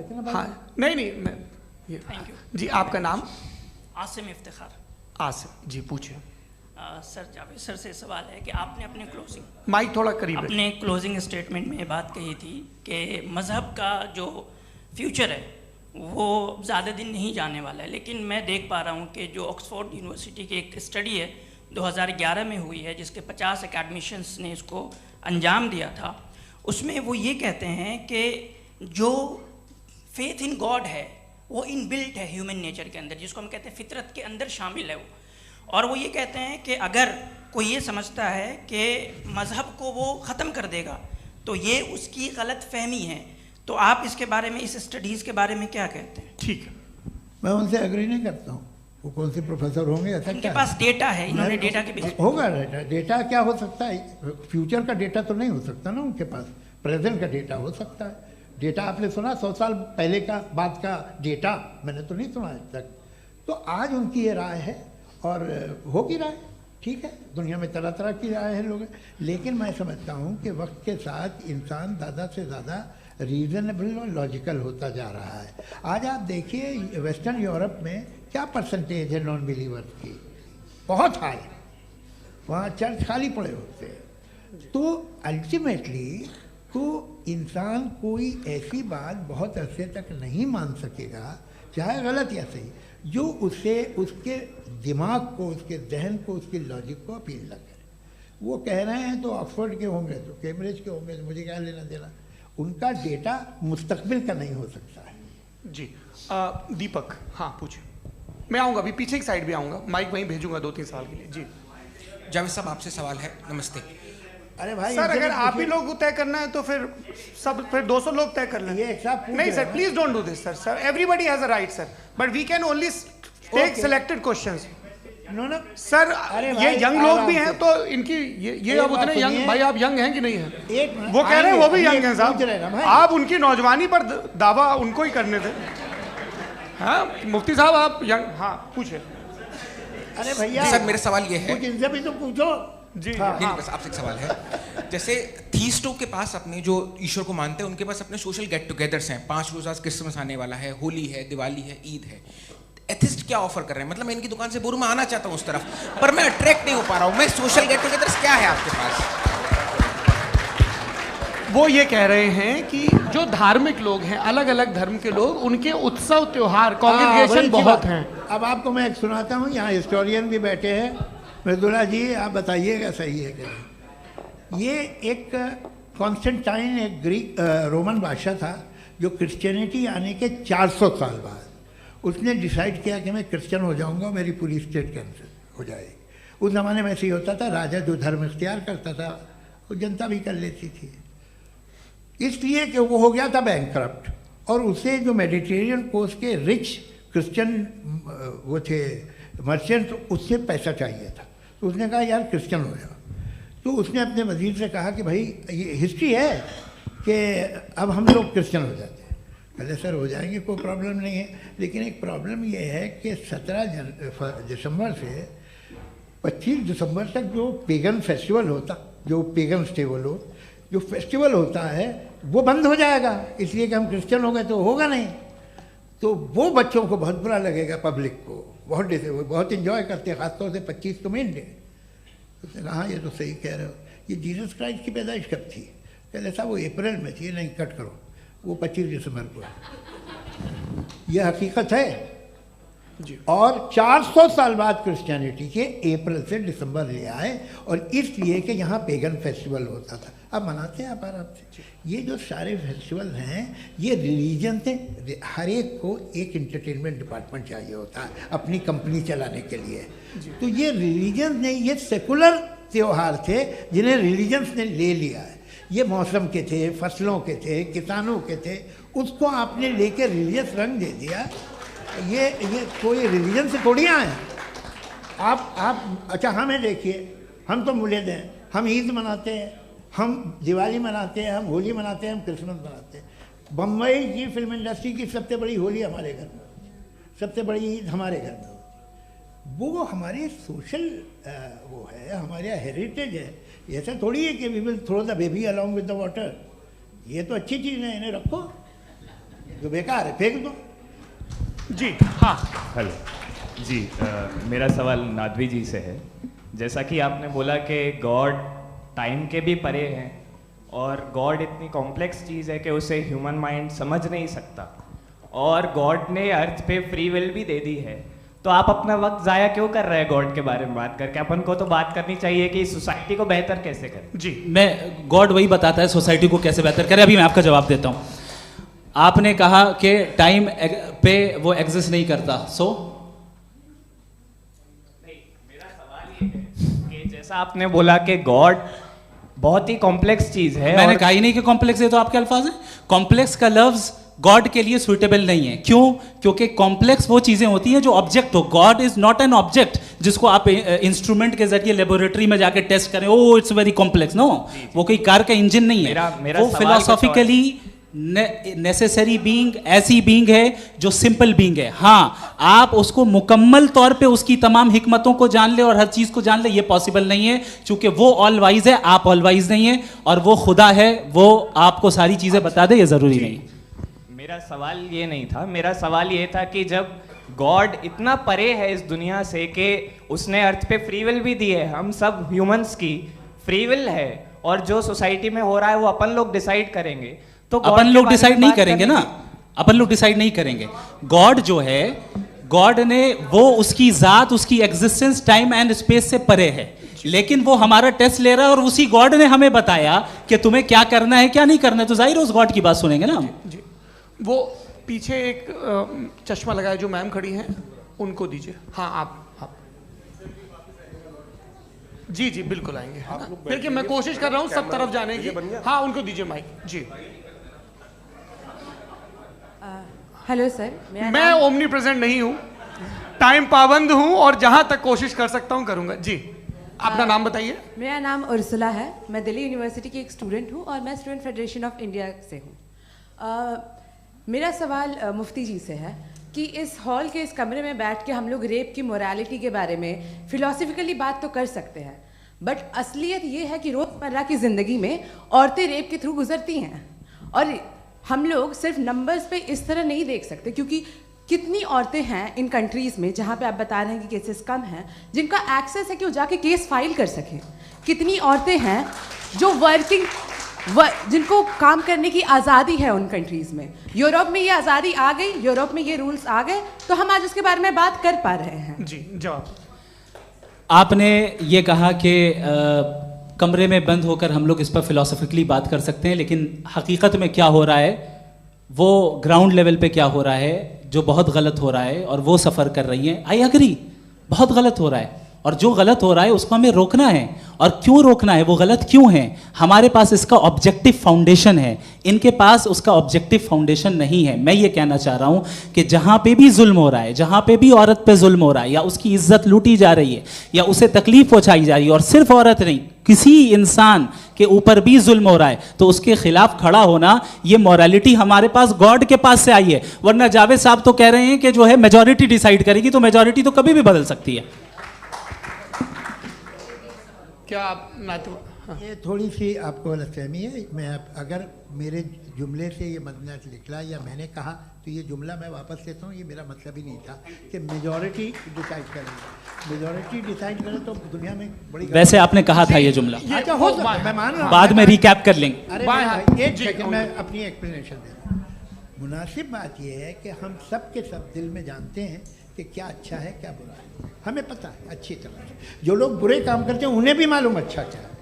देते ना। हाँ नहीं मैं थैंक यू जी। आपका नाम? आसिम इफ्तिखार। आसिम जी, पूछिए। सर जावेद सर से सवाल है कि आपने अपने माइक थोड़ा करीब अपने क्लोजिंग स्टेटमेंट में ये बात कही थी कि मज़हब का जो फ्यूचर है वो ज़्यादा दिन नहीं जाने वाला है, लेकिन मैं देख पा रहा हूँ कि जो ऑक्सफोर्ड यूनिवर्सिटी की एक स्टडी है 2011 में हुई है, जिसके 50 एकेडमिशियंस ने इसको अंजाम दिया था, उसमें वो ये कहते हैं कि जो फेथ इन गॉड है वो इनबिल्ट है ह्यूमन नेचर के अंदर, जिसको हम कहते हैं फितरत के अंदर शामिल है वो। और वो ये कहते हैं कि अगर कोई ये समझता है कि मज़हब को वो ख़त्म कर देगा तो ये उसकी गलत फहमी है। तो आप इसके बारे में, इस स्टडीज़ के बारे में क्या कहते हैं? ठीक है, मैं उनसे एग्री नहीं करता हूँ। वो कौन से प्रोफेसर होंगे ऐसा? उनके पास डेटा है, इन्होंने डेटा के बेसिस होगा। डेटा क्या हो सकता है? फ्यूचर का डेटा तो नहीं हो सकता ना उनके पास, प्रेजेंट का डेटा हो सकता है। डेटा आपने सुना 100 साल पहले का बाद का डेटा? मैंने तो नहीं सुना आज तक। तो आज उनकी ये राय है और होगी राय, ठीक है। दुनिया में तरह तरह की राय है लोग, लेकिन मैं समझता हूँ कि वक्त के साथ इंसान ज़्यादा से ज़्यादा रीज़नेबल और लॉजिकल होता जा रहा है। आज आप देखिए वेस्टर्न यूरोप में क्या परसेंटेज है नॉन बिलीवर्स की, बहुत हाई। वहाँ चर्च खाली पड़े होते हैं। तो अल्टीमेटली तो इंसान कोई ऐसी बात बहुत अरसे तक नहीं मान सकेगा, चाहे गलत या सही, जो उसे उसके दिमाग को, उसके जहन को, उसके लॉजिक को अपील न करे। वो कह रहे हैं तो ऑक्सफोर्ड के होंगे तो कैम्ब्रिज के होंगे, तो मुझे क्या लेना देना। उनका डेटा मुस्तकबिल का नहीं हो सकता है। जी दीपक, हाँ पूछिए। मैं आऊँगा अभी, पीछे की साइड भी आऊँगा, माइक वहीं भेजूंगा 2-3 साल के लिए। जी जावेद साहब, आपसे सवाल है। नमस्ते। अरे भाई सर, अगर आप ही लोग तय करना है तो फिर 200 लोग तय कर लें। ये एक साथ नहीं sir, please don't do this sir. Sir everybody has a right sir, but we can only take selected questions. No sir, ये यंग लोग भी हैं तो इनकी ये अब उतने यंग, भाई आप यंग हैं कि नहीं हैं? वो कह रहे हैं वो भी यंग हैं साहब, आप उनकी नौजवानी पर दावा उनको ही करने थे। हाँ मुफ्ती साहब आप यंग, हाँ पूछे। अरे भैया सर मेरा सवाल ये है, कुछ इनसे भी तो पूछो जी। नहीं, बस आपसे एक सवाल है। जैसे थीस्टो के पास अपने जो ईश्वर को मानते हैं उनके पास अपने सोशल गेट टुगेदर्स हैं। 5 रोज़ आज क्रिसमस आने वाला है, होली है, दिवाली है, ईद है। एथिस्ट क्या ऑफर कर रहे हैं? मतलब मैं इनकी दुकान से बोलूं मैं आना चाहता हूं उस तरफ, पर मैं अट्रैक्ट नहीं हो पा रहा हूं। मैं सोशल गेट टुगेदर्स क्या है आपके पास? वो ये कह रहे हैं कि जो धार्मिक लोग हैं, अलग अलग धर्म के लोग, उनके उत्सव त्योहार कॉन्ग्रेगेशन बहुत हैं। अब आपको मैं एक सुनाता हूँ, यहाँ हिस्टोरियन भी बैठे हैं। मृदुला जी आप बताइएगा सही है कि नहीं। ये एक कॉन्स्टेंटाइन, एक ग्रीक रोमन बादशाह था जो क्रिश्चियनिटी आने के 400 साल बाद उसने डिसाइड किया कि मैं क्रिश्चियन हो जाऊंगा, मेरी पूरी स्टेट कैंसिल हो जाएगी। उस ज़माने में ऐसे ही होता था, राजा जो धर्म इख्तियार करता था वो जनता भी कर लेती थी, इसलिए कि वो हो गया था बैंकरप्ट। और उसे जो मेडिटेरियन कोस्ट के रिच क्रिश्चियन वो थे मर्चेंट, उससे पैसा चाहिए था। तो उसने कहा यार क्रिश्चियन हो जाओ। तो उसने अपने वजीर से कहा कि भाई ये हिस्ट्री है कि अब हम लोग क्रिश्चियन हो जाते हैं। पहले सर हो जाएंगे, कोई प्रॉब्लम नहीं है, लेकिन एक प्रॉब्लम ये है कि 17 दिसंबर से 25 दिसंबर तक जो पेगन फेस्टिवल होता, जो पेगन थे वो लोग, जो फेस्टिवल होता है वो बंद हो जाएगा, इसलिए कि हम क्रिश्चियन हो गए तो होगा नहीं। तो वो बच्चों को बहुत बुरा लगेगा, पब्लिक को बहुत इन्जॉय करते हैं, खासतौर से 25 को मेन डे। उसने कहा हाँ ये तो सही कह रहे हो, ये जीसस क्राइस्ट की पैदाइश कब थी? कहते साहब वो अप्रैल में थी। नहीं कट करो, वो 25 दिसंबर को है। ये हकीकत है जी। और 400 साल बाद क्रिश्चियनिटी के अप्रैल से दिसंबर ले आए, और इसलिए कि यहाँ पेगन फेस्टिवल होता था। अब मनाते हैं आप आराम से। ये जो सारे फेस्टिवल हैं ये रिलीजन से, हर एक को एक इंटरटेनमेंट डिपार्टमेंट चाहिए होता है अपनी कंपनी चलाने के लिए। तो ये रिलीजन ने, ये सेकुलर त्यौहार थे जिन्हें रिलीजन्स ने ले लिया है। ये मौसम के थे, फसलों के थे, किसानों के थे, उसको आपने लेके रिलीजियस रंग दे दिया। ये कोई रिलीजन से थोड़ी आए आप। अच्छा हमें देखिए, हम तो मुल्द हैं, हम ईद मनाते हैं, हम दिवाली मनाते हैं, हम होली मनाते हैं, हम क्रिसमस मनाते हैं। बम्बई की फिल्म इंडस्ट्री की सबसे बड़ी होली हमारे घर में होती है, सबसे बड़ी ईद हमारे घर में होती है। वो हमारी सोशल वो है, हमारा हेरिटेज है। ऐसा थोड़ी है कि we will throw the baby along with the water. ये तो अच्छी चीज़ है, इन्हें रखो। जो बेकार है फेंक दो। जी हाँ। हेलो जी, मेरा सवाल नादवी जी से है। जैसा कि आपने बोला कि गॉड टाइम के भी परे हैं और गॉड इतनी कॉम्प्लेक्स चीज़ है कि उसे ह्यूमन माइंड समझ नहीं सकता, और गॉड ने अर्थ पे फ्री विल भी दे दी है, तो आप अपना वक्त ज़ाया क्यों कर रहे हैं गॉड के बारे में बात करके? अपन को तो बात करनी चाहिए कि सोसाइटी को बेहतर कैसे करें। जी मैं गॉड वही बताता है सोसाइटी को कैसे बेहतर करे। अभी मैं आपका जवाब देता हूँ। आपने कहा कि टाइम पे वो एग्जिस्ट नहीं करता, सो मेरा सवाल ये है कि जैसा आपने बोला कि गॉड बहुत ही कॉम्प्लेक्स चीज है, मैंने कहा ही नहीं कि कॉम्प्लेक्स है, तो आपके अल्फाज हैं। कॉम्प्लेक्स का लफ्ज गॉड के लिए सुइटेबल नहीं है। क्यों? क्योंकि कॉम्प्लेक्स वो चीजें होती हैं जो ऑब्जेक्ट हो। God is not an object जिसको आप इंस्ट्रूमेंट के जरिए लेबोरेटरी में जाके टेस्ट करें, oh it's very complex. No, वो कोई कार का इंजन नहीं है। वो फिलोसॉफिकली नेसेसरी बीइंग ऐसी बीइंग है जो सिंपल बीइंग है। हाँ, आप उसको मुकम्मल तौर पे उसकी तमाम हिकमतों को जान ले और हर चीज को जान ले, ये पॉसिबल नहीं है, क्योंकि वो ऑल वाइज है, आप ऑल वाइज नहीं है, और वो खुदा है, वो आपको सारी चीजें बता दे, ये जरूरी नहीं। मेरा सवाल ये नहीं था, मेरा सवाल ये था कि जब गॉड इतना परे है इस दुनिया से कि उसने अर्थ पे फ्री विल भी दी है, हम सब ह्यूमंस की फ्री विल है, और जो सोसाइटी में हो रहा है वो अपन लोग डिसाइड करेंगे, तो अपन लोग डिसाइड नहीं करेंगे ना, अपन लोग डिसाइड नहीं करेंगे। गॉड जो है, गॉड ने वो उसकी जात, उसकी एग्जिस्टेंस टाइम एंड स्पेस से परे है, लेकिन वो हमारा टेस्ट ले रहा है और उसी गॉड ने हमें बताया कि तुम्हें क्या करना है क्या नहीं करना है, तो जाहिर है उस गॉड की बात सुनेंगे ना। जी, वो पीछे एक चश्मा लगाए जो मैम खड़ी हैं, उनको दीजिए। हाँ आप जी जी बिल्कुल आएंगे। देखिए मैं कोशिश कर रहा हूँ सब तरफ जाने की। हाँ उनको दीजिए माइक। जी हेलो सर, मैं ओमनी प्रेजेंट नहीं हूँ, टाइम पाबंद हूँ, और जहां तक कोशिश कर सकता हूँ करूंगा। जी अपना नाम बताइए। मेरा नाम उर्सुला है, मैं दिल्ली यूनिवर्सिटी की एक स्टूडेंट हूँ और मैं स्टूडेंट फेडरेशन ऑफ इंडिया से हूँ। मेरा सवाल मुफ्ती जी से है कि इस हॉल के इस कमरे में बैठ के हम लोग रेप की मोरालिटी के बारे में फिलोसफिकली बात तो कर सकते हैं, बट असलियत ये है कि रोज़मर्रा की ज़िंदगी में औरतें रेप के थ्रू गुजरती हैं, और हम लोग सिर्फ नंबर्स पे इस तरह नहीं देख सकते, क्योंकि कितनी औरतें हैं इन कंट्रीज़ में जहाँ पे आप बता रहे हैं कि केसेस कम हैं, जिनका एक्सेस है कि वो जाके केस फाइल कर सकें। कितनी औरतें हैं जो जिनको काम करने की आज़ादी है उन कंट्रीज़ में। यूरोप में ये आज़ादी आ गई, यूरोप में ये रूल्स आ गए, तो हम आज उसके बारे में बात कर पा रहे हैं। जी जवाब। आपने ये कहा कि कमरे में बंद होकर हम लोग इस पर फिलोसफिकली बात कर सकते हैं, लेकिन हकीकत में क्या हो रहा है, वो ग्राउंड लेवल पे क्या हो रहा है जो बहुत गलत हो रहा है, और वो सफ़र कर रही हैं। आई एग्री, बहुत गलत हो रहा है, और जो गलत हो रहा है उसको हमें रोकना है। और क्यों रोकना है, वो गलत क्यों है? हमारे पास इसका ऑब्जेक्टिव फाउंडेशन है, इनके पास उसका ऑब्जेक्टिव फाउंडेशन नहीं है। मैं ये कहना चाह रहा हूँ कि जहाँ पे भी जुल्म हो रहा है, जहाँ पे भी औरत पे जुल्म हो रहा है, या उसकी इज्जत लूटी जा रही है, या उसे तकलीफ पहुँचाई जा रही है, और सिर्फ औरत नहीं, किसी इंसान के ऊपर भी जुल्म हो रहा है, तो उसके खिलाफ खड़ा होना, ये मॉरलिटी हमारे पास गॉड के पास से आई है। वरना जावेद साहब तो कह रहे हैं कि जो है मेजॉरिटी डिसाइड करेगी, तो मेजॉरिटी तो कभी भी बदल सकती है। क्या आप हाँ। ये थोड़ी सी आपको गलतफहमी है। मैं अगर मेरे जुमले से ये मदनत निकला या मैंने कहा, तो ये जुमला मैं वापस लेता हूँ। ये मेरा मतलब ही नहीं था कि मेजॉरिटी डिसाइड करेगी। मेजॉरिटी डिसाइड करे तो दुनिया में बड़ी, वैसे आपने कहा था ये जुमला। अच्छा हो, मैं मान रहा हूँ, बाद में रिकैप कर लेंगे। अरे एक सेकंड मैं अपनी एक्सप्लेनेशन दे रहा हूँ। मुनासिब बात यह है कि हम सब के सब दिल में जानते हैं कि क्या अच्छा है क्या बुरा है, हमें पता है अच्छी तरह से। जो लोग बुरे काम करते हैं उन्हें भी मालूम अच्छा क्या है।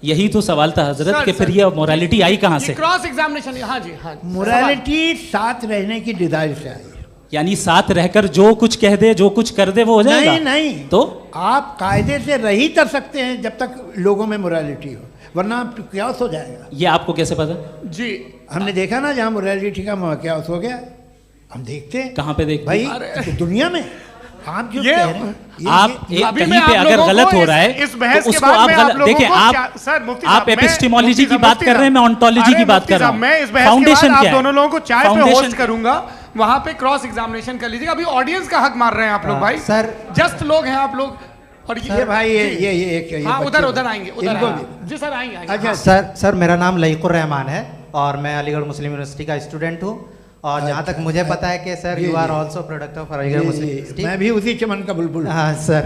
यही तो सवाल था हजरत कि फिर ये मोरालिटी आई कहाँ से? Cross examination. हाँ जी हाँ। मोरालिटी साथ रहने की डिजायर से आई, यानी साथ रहकर जो कुछ कह दे, जो कुछ कर दे, वो हो जाएगा। नहीं नहीं, तो आप कायदे से रह ही कर सकते हैं जब तक लोगों में मोरालिटी हो, वरना क्यास हो जाएगा। ये आपको कैसे पता? जी हमने देखा ना, जहाँ मोरालिटी का क्यास हो गया, हम देखते हैं। कहाँ पे देखते भाई? दुनिया में। आप जो कह रहे हैं, आप कहीं पे अगर गलत हो रहा है तो उसको आप गलत देखिए। आप एपिस्टेमोलॉजी की बात कर रहे हैं, मैं ऑन्टोलॉजी की बात कर रहा हूं। मैं इस बहस फाउंडेशन क्या है? आप दोनों लोगों को चाय पे होस्ट करूंगा, वहां पे क्रॉस एग्जामिनेशन कर लीजिएगा। अभी ऑडियंस का हक मार रहे हैं आप लोग भाई। सर जस्ट लोग हैं आप लोग। और ये भाई ये एक हाँ, उधर आएंगे, उधर जी सर आएंगे। अच्छा सर मेरा नाम लईकुर रहमान है और मैं अलीगढ़ मुस्लिम यूनिवर्सिटी का स्टूडेंट हूँ। और जहाँ तक मुझे पता है कि sir you are also product of Aligarh Muslim. मैं भी उसी चमन का बुलबुल। हाँ सर,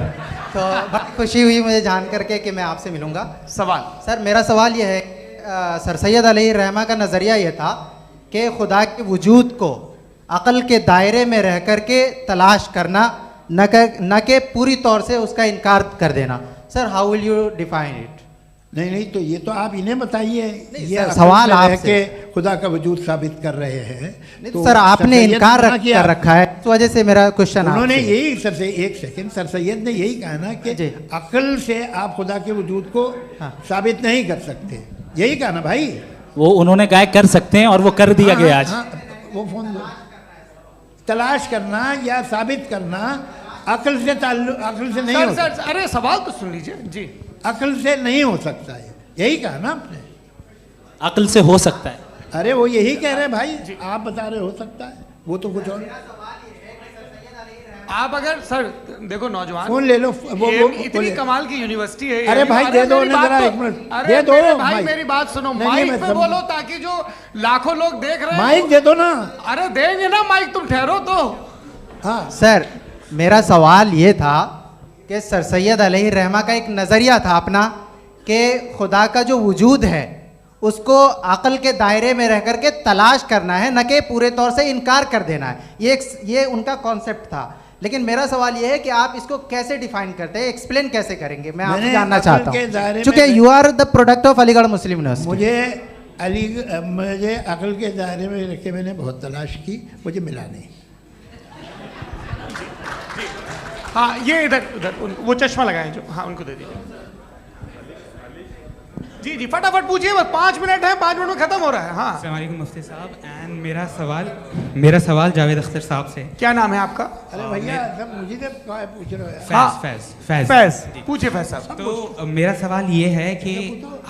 तो बड़ी खुशी हुई मुझे जान करके कि मैं आपसे मिलूँगा। सवाल सर, मेरा सवाल यह है, सर सैयद अलैहि रहमा का नज़रिया ये था कि खुदा के वजूद को अक़ल के दायरे में रह कर के तलाश करना, न कि पूरी तौर से उसका इनकार कर देना। Sir, how will you define it? नहीं, तो ये तो आप इन्हें बताइए। ये सवाल आपसे खुदा का वजूद साबित कर रहे हैं तो सर आपने इनकार कर रखा है, इस वजह से मेरा क्वेश्चन उन्होंने यही सर से एक सेकंड, सर सैयद ने यही कहा ना कि अक्ल से आप खुदा के वजूद को साबित नहीं कर सकते, यही कहा ना भाई। वो उन्होंने कहा कर सकते हैं और वो कर दिया गया आज। वो फोन दो। तलाश करना या साबित करना अक्ल से अक्ल से नहीं हो सकता। अरे सवाल तो सुन लीजिए जी। अक्ल से नहीं हो सकता है, यही कहा ना आपने। अक्ल से हो सकता है, अरे वो यही कह रहे हैं भाई, आप बता रहे हो सकता है, वो तो कुछ और। आप अगर सर देखो नौजवान फोन ले लो, वो इतनी कमाल की यूनिवर्सिटी है। अरे भाई दे दो ना जरा, एक मिनट दे दो भाई, मेरी बात सुनो, माइक पे बोलो ताकि जो लाखों लोग देख रहे हैं। माइक दे दो ना। अरे देंगे ना माइक, तुम ठहरो तो। हाँ सर, मेरा सवाल ये था कि सर सैयद अलैहि रहमा का एक नज़रिया था अपना कि खुदा का जो वजूद है उसको अक़ल के दायरे में रह करके तलाश करना है, न कि पूरे तौर से इनकार कर देना है। ये उनका कॉन्सेप्ट था। लेकिन मेरा सवाल ये है कि आप इसको कैसे डिफाइन करते हैं, एक्सप्लेन कैसे करेंगे, मैं आपसे जानना चाहता हूँ, क्योंकि you are the product of Aligarh Muslim University. मुझे अक़ल के दायरे में रख के मैंने बहुत तलाश की, मुझे मिला नहीं। हाँ, ये इधर वो चश्मा लगाएं जो, हाँ उनको दे दीजिए। जी जी फटाफट पूछिए, बस 5 मिनट है, 5 मिनट में खत्म हो रहा है। हाँ, अस्सलाम वालेकुम मुफ्ती साहब। एंड मेरा सवाल जावेद अख्तर साहब से। क्या नाम है आपका? अरे भैया सब मुझे पूछ रहे हो। फैज पूछिए फैज साहब। तो मेरा सवाल ये है कि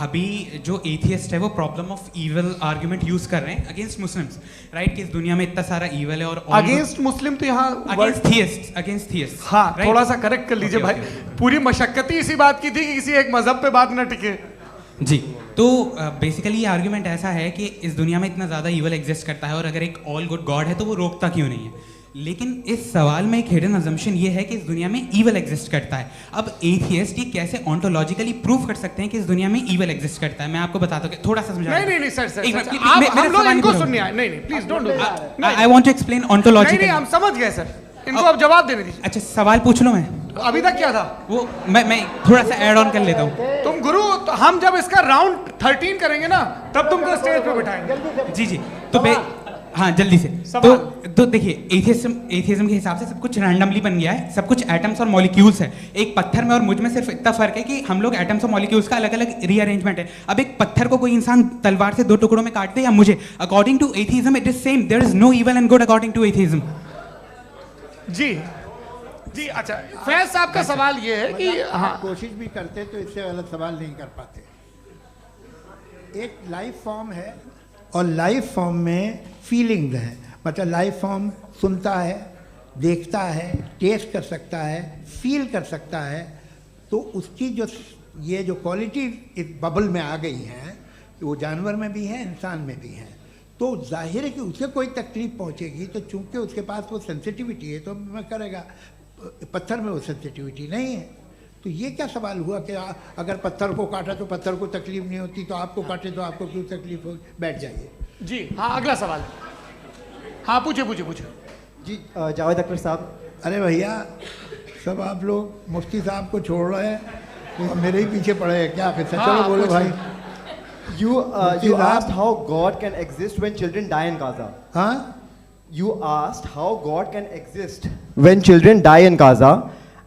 अभी जो एथियस्ट है वो problem of evil argument use कर रहे हैं अगेंस्ट मुस्लिम्स, राइट? कि इस दुनिया में इतना सारा ईविल है और अगेंस्ट मुस्लिम तो यहाँ अगेंस्ट थियस्ट। हाँ, थोड़ा सा करेक्ट कर लीजिए भाई। पूरी मशक्कत ही इसी बात की थी कि किसी एक मजहब पे बात न टिके। जी, तो बेसिकली ये आर्ग्यूमेंट ऐसा है कि इस दुनिया में इतना ज़्यादा ईवल एग्जिस्ट करता है और अगर एक ऑल गुड गॉड है तो वो रोकता क्यों नहीं है? लेकिन इस सवाल में एक हिडन अजम्पशन ये है कि इस दुनिया में ईवल एग्जिस्ट करता है। अब एथियस्ट ये कैसे ऑन्टोलॉजिकली प्रूव कर सकते हैं कि इस दुनिया में ईवल एग्जिस्ट करता है? मैं आपको बताता हूँ, थोड़ा सा समझा। नहीं सर, हम लोग इनको सुनिए। नहीं please don't do that. I want to explain ontologically. नहीं, हम समझ गए सर, इनको अब जवाब देने दीजिए। अच्छा, सवाल पूछ लो। मैं अभी तक क्या था वो मैं थोड़ा सा ऐड ऑन कर लेता हूँ। तुम गुरु, तो हम जब इसका राउंड 13 करेंगे ना तब तुमको स्टेज पे बिठाएंगे। जी तो हाँ जल्दी से। तो देखिए, एथियज्म के हिसाब से सब कुछ रैंडमली बन गया है, सब कुछ एटम्स और मॉलिक्यूल्स है। एक पत्थर में और मुझ में सिर्फ इतना फर्क है कि हम लोग एटम्स और मॉलिक्यूल्स का अलग अलग रीअरेंजमेंट है। अब एक पत्थर को कोई इंसान तलवार से 2 टुकड़ों में काट दे या मुझे, according to atheism it is same. There is no evil and good according to atheism. जी अच्छा, फैज साहब का सवाल ये है कि हाँ, कोशिश भी करते तो इससे गलत सवाल नहीं कर पाते। एक लाइफ फॉर्म है और लाइफ फॉर्म में फीलिंग्स हैं, मतलब लाइफ फॉर्म सुनता है, देखता है, टेस्ट कर सकता है, फील कर सकता है। तो उसकी जो ये जो क्वालिटी इस बबल में आ गई हैं, वो जानवर में भी है, इंसान में भी है। तो जाहिर है कि उसे कोई तकलीफ पहुंचेगी, तो चूंकि उसके पास वो सेंसिटिविटी है तो मैं करेगा। पत्थर में वो सेंसिटिविटी नहीं है। तो ये क्या सवाल हुआ कि अगर पत्थर को काटा तो पत्थर को तकलीफ नहीं होती, तो आपको काटे तो आपको क्यों तकलीफ हो? बैठ जाइए जी। हाँ, अगला सवाल। हाँ पूछिए जी। जावेद अख्तर साहब। अरे भैया, सब आप लोग मुफ्ती साहब को छोड़ रहे हैं और मेरे ही पीछे पड़े हैं क्या? फिर चलो बोलो भाई। You asked how God can exist when children die in Gaza. Huh? You asked how God can exist when children die in Gaza,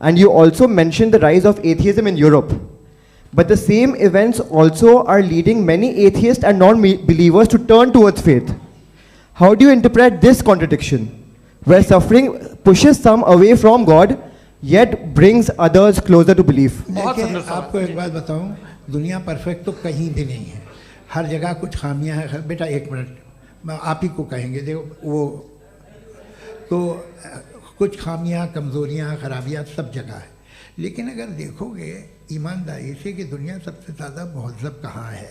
and you also mentioned the rise of atheism in Europe. But the same events also are leading many atheists and non-believers to turn towards faith. How do you interpret this contradiction, where suffering pushes some away from God, yet brings others closer to belief? देखिए, आपको एक बात बताऊं, दुनिया perfect तो कहीं भी नहीं है, हर जगह कुछ खामियां हैं। बेटा एक मिनट, मैं आप ही को कहेंगे, देखो वो तो कुछ खामियां, कमज़ोरियां, खराबियां सब जगह है। लेकिन अगर देखोगे ईमानदारी से कि दुनिया सबसे ज़्यादा महज़ब कहाँ है,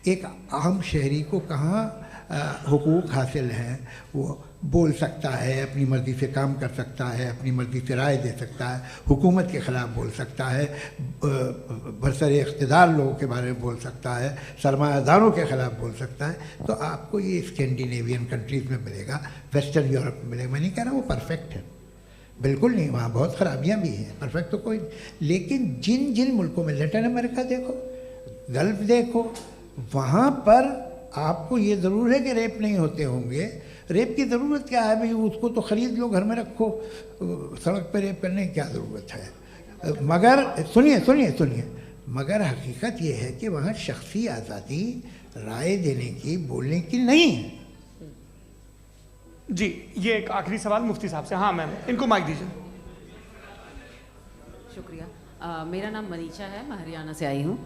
एक आम शहरी को कहाँ हुकूक हासिल हैं, वो बोल सकता है, अपनी मर्ज़ी से काम कर सकता है, अपनी मर्ज़ी से राय दे सकता है, हुकूमत के ख़िलाफ़ बोल सकता है, बरसरे इक़्तिदार लोगों के बारे में बोल सकता है, सरमायादारों के ख़िलाफ़ बोल सकता है। तो आपको ये स्कैंडिनेवियन कंट्रीज़ में मिलेगा, वेस्टर्न यूरोप में मिलेगा। मैं नहीं कह रहा वो परफेक्ट है, बिल्कुल नहीं, वहाँ बहुत ख़राबियाँ भी हैं, परफेक्ट तो कोई नहीं। लेकिन जिन जिन मुल्कों में, लैटिन अमेरिका देखो, गल्फ़ देखो, वहाँ पर आपको ये ज़रूर है कि रेप नहीं होते होंगे। रेप की ज़रूरत क्या है भाई? उसको तो ख़रीद लो, घर में रखो, सड़क पर रेप करने की क्या ज़रूरत है? मगर सुनिए, मगर हकीकत ये है कि वहाँ शख्सी आज़ादी राय देने की, बोलने की नहीं है। जी, ये एक आखिरी सवाल मुफ्ती साहब से। हाँ मैम, इनको माइक दीजिए। शुक्रिया। मेरा नाम मनीषा है, मैं हरियाणा से आई हूँ।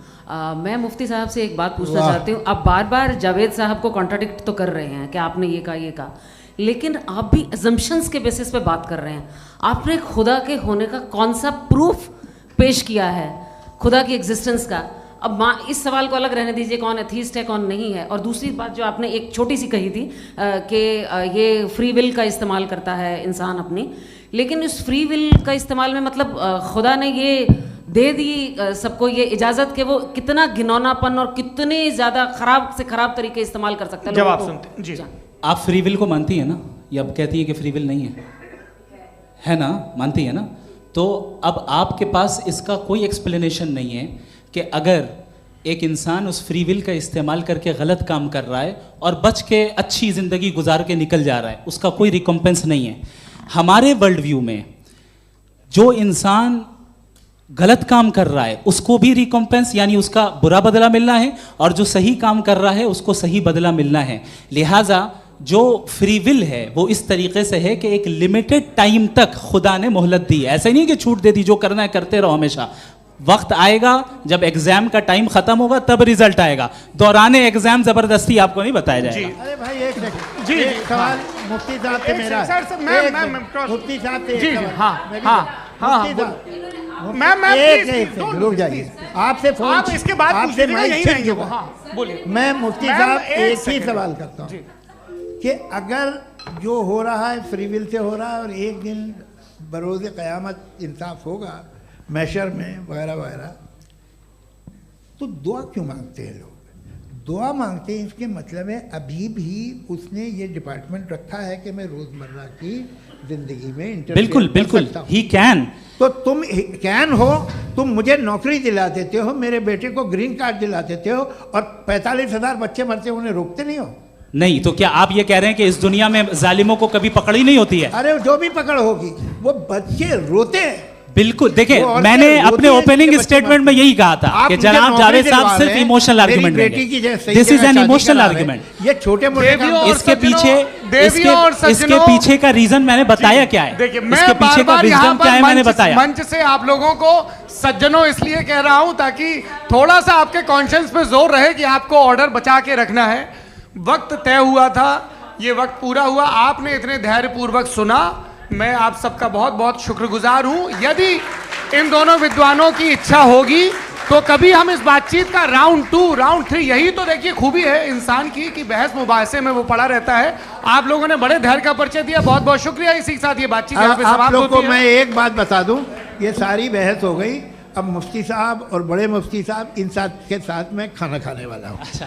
मैं मुफ्ती साहब से एक बात पूछना चाहती हूँ। आप बार बार जावेद साहब को कॉन्ट्राडिक्ट तो कर रहे हैं कि आपने ये कहा, लेकिन आप भी अजम्पशंस के बेसिस पे बात कर रहे हैं। आपने खुदा के होने का कौन सा प्रूफ पेश किया है, खुदा की एग्जिस्टेंस का? अब इस सवाल को अलग रहने दीजिए, कौन एथीस्ट है कौन नहीं है। और दूसरी बात जो आपने एक छोटी सी कही थी कि ये फ्री विल का इस्तेमाल करता है इंसान अपनी, लेकिन इस फ्री विल का इस्तेमाल में मतलब खुदा ने ये दे दी सबको ये इजाज़त कि वो कितना घिनौनापन और कितने ज़्यादा ख़राब से ख़राब तरीके इस्तेमाल कर सकता है। जवाब सुनते जी। आप फ्री विल को मानती हैं ना, या कहती है कि फ्री विल नहीं है ना? मानती है ना? तो अब आपके पास इसका कोई एक्सप्लेनेशन नहीं है कि अगर एक इंसान उस फ्री विल का इस्तेमाल करके गलत काम कर रहा है और बच के अच्छी ज़िंदगी गुजार के निकल जा रहा है, उसका कोई रिकम्पेंस नहीं है। हमारे वर्ल्ड व्यू में जो इंसान गलत काम कर रहा है उसको भी रिकम्पेंस यानी उसका बुरा बदला मिलना है, और जो सही काम कर रहा है उसको सही बदला मिलना है। लिहाजा जो फ्री विल है वो इस तरीके से है कि एक लिमिटेड टाइम तक खुदा ने मोहलत दी है। ऐसा नहीं कि छूट दे दी, जो करना है करते रहो हमेशा। वक्त आएगा जब एग्जाम का टाइम खत्म होगा तब रिजल्ट आएगा, दौराने एग्जाम जबरदस्ती आपको नहीं बताया जाएगा। अरे भाई एक सेकंड, जी सवाल मुफ्ती साहब से मेरा, मुफ्ती साहब से रुक जाइए, आपसे फोन, आप इसके बाद आपसे यहीं रहेंगे वो। हाँ बोलिए। मैं मुफ्ती साहब एक ही सवाल करता हूँ कि अगर जो हो रहा है फ्री विल से हो रहा है और एक दिन बरोज़ क़यामत इंसाफ होगा मैशर में वगैरह वगैरह, तो दुआ क्यों मांगते हैं लोग? दुआ मांगते हैं इसके मतलब है अभी भी उसने ये डिपार्टमेंट रखा है कि मैं रोज़मर्रा की ज़िंदगी में बिल्कुल ही कैन। तो तुम कैन हो, तुम मुझे नौकरी दिला देते हो, मेरे बेटे को ग्रीन कार्ड दिला देते हो, और 45,000 बच्चे मरते उन्हें रोकते नहीं हो। नहीं तो क्या आप ये कह रहे हैं कि इस दुनिया में जालिमों को कभी पकड़ ही नहीं होती है? अरे जो भी पकड़ होगी वो बच्चे रोते हैं। बिल्कुल, देखिए मैंने अपने ओपनिंग स्टेटमेंट में यही कहा था कि जनाब जावेद साहब सिर्फ इमोशनल आर्गुमेंट देंगे। This is an emotional argument. ये छोटे मोटे इसके पीछे का रीजन मैंने बताया क्या है, इसके पीछे का विजडम क्या है मैंने बताया। मंच से आप लोगों को सज्जनों इसलिए कह रहा हूं ताकि थोड़ा सा आपके कॉन्शियंस पे जोर रहे कि आपको ऑर्डर बचा के रखना है। वक्त तय हुआ था, ये वक्त पूरा हुआ, आपने इतने धैर्यपूर्वक सुना, मैं आप सबका बहुत बहुत शुक्रगुजार हूं। यदि इन दोनों विद्वानों की इच्छा होगी तो कभी हम इस बातचीत का राउंड 2, राउंड 3, यही तो देखिए खूबी है इंसान की कि बहस मुबाहसे में वो पड़ा रहता है। आप लोगों ने बड़े धैर्य का परिचय दिया, बहुत बहुत शुक्रिया। इसी के साथ ये बातचीत यहाँ पे समाप्त होती है। मैं एक बात बता दूं, ये सारी बहस हो गई, अब मुफ्ती साहब और बड़े मुफ्ती साहब इन के साथ मैं खाना खाने वाला हूँ। अच्छा।